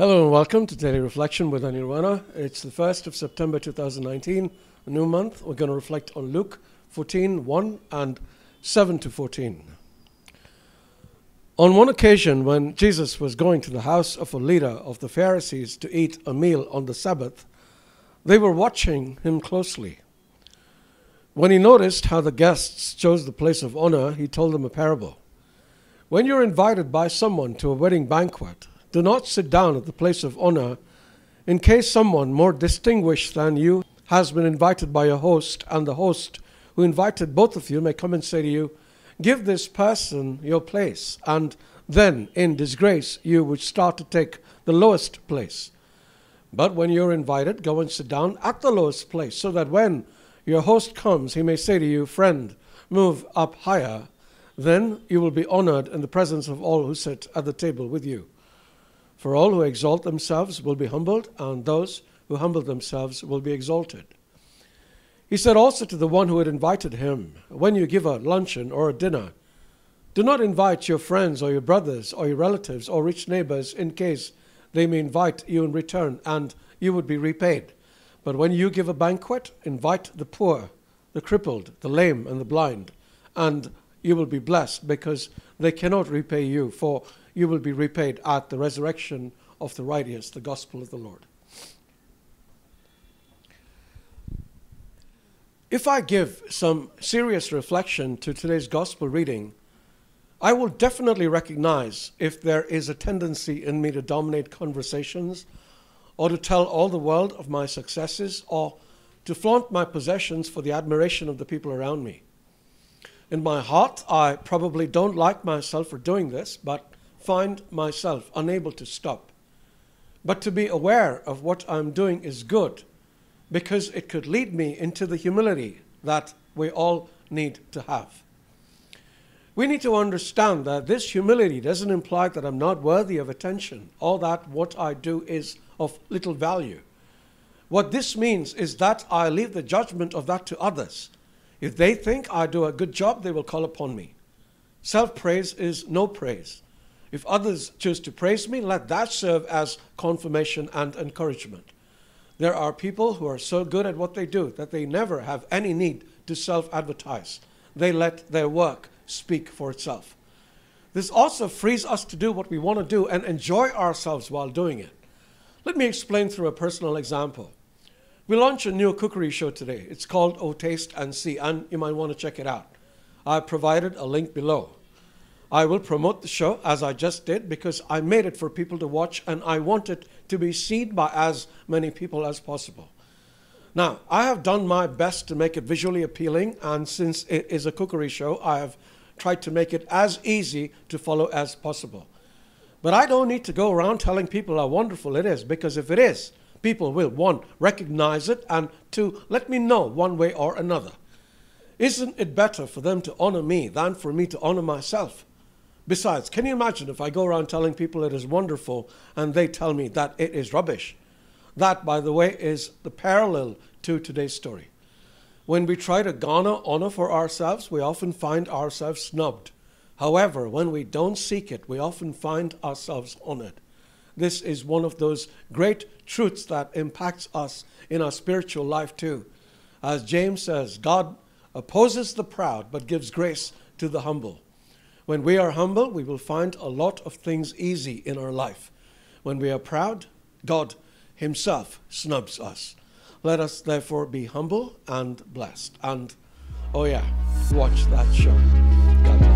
Hello and welcome to Daily Reflection with Aneel Aranha. It's the 1st of September 2019, a new month. We're going to reflect on Luke 14:1 and 7 to 14. On one occasion, when Jesus was going to the house of a leader of the Pharisees to eat a meal on the Sabbath, they were watching him closely. When he noticed how the guests chose the place of honor, he told them a parable. When you're invited by someone to a wedding banquet, do not sit down at the place of honor in case someone more distinguished than you has been invited by a host, and the host who invited both of you may come and say to you, "Give this person your place," and then in disgrace you would start to take the lowest place. But when you're invited, go and sit down at the lowest place, so that when your host comes, he may say to you, "Friend, move up higher." Then you will be honored in the presence of all who sit at the table with you. For all who exalt themselves will be humbled, and those who humble themselves will be exalted. He said also to the one who had invited him, "When you give a luncheon or a dinner, do not invite your friends or your brothers or your relatives or rich neighbors in case they may invite you in return, and you would be repaid. But when you give a banquet, invite the poor, the crippled, the lame, and the blind, and you will be blessed because they cannot repay you, for you will be repaid at the resurrection of the righteous," the gospel of the Lord. If I give some serious reflection to today's gospel reading, I will definitely recognize if there is a tendency in me to dominate conversations, or to tell all the world of my successes, or to flaunt my possessions for the admiration of the people around me. In my heart, I probably don't like myself for doing this, but find myself unable to stop. But to be aware of what I'm doing is good, because it could lead me into the humility that we all need to have. We need to understand that this humility doesn't imply that I'm not worthy of attention, or that what I do is of little value. What this means is that I leave the judgment of that to others. If they think I do a good job, they will call upon me. Self-praise is no praise. If others choose to praise me, let that serve as confirmation and encouragement. There are people who are so good at what they do that they never have any need to self-advertise. They let their work speak for itself. This also frees us to do what we want to do and enjoy ourselves while doing it. Let me explain through a personal example. We launch a new cookery show today. It's called Oh Taste and See, and you might want to check it out. I provided a link below. I will promote the show as I just did because I made it for people to watch, and I want it to be seen by as many people as possible. Now, I have done my best to make it visually appealing, and since it is a cookery show, I have tried to make it as easy to follow as possible. But I don't need to go around telling people how wonderful it is, because if it is, people will, one, recognize it, and two, let me know one way or another. Isn't it better for them to honor me than for me to honor myself? Besides, can you imagine if I go around telling people it is wonderful and they tell me that it is rubbish? That, by the way, is the parallel to today's story. When we try to garner honor for ourselves, we often find ourselves snubbed. However, when we don't seek it, we often find ourselves honored. This is one of those great truths that impacts us in our spiritual life too. As James says, God opposes the proud but gives grace to the humble. When we are humble, we will find a lot of things easy in our life. When we are proud, God himself snubs us. Let us therefore be humble and blessed. And, oh yeah, watch that show. God bless.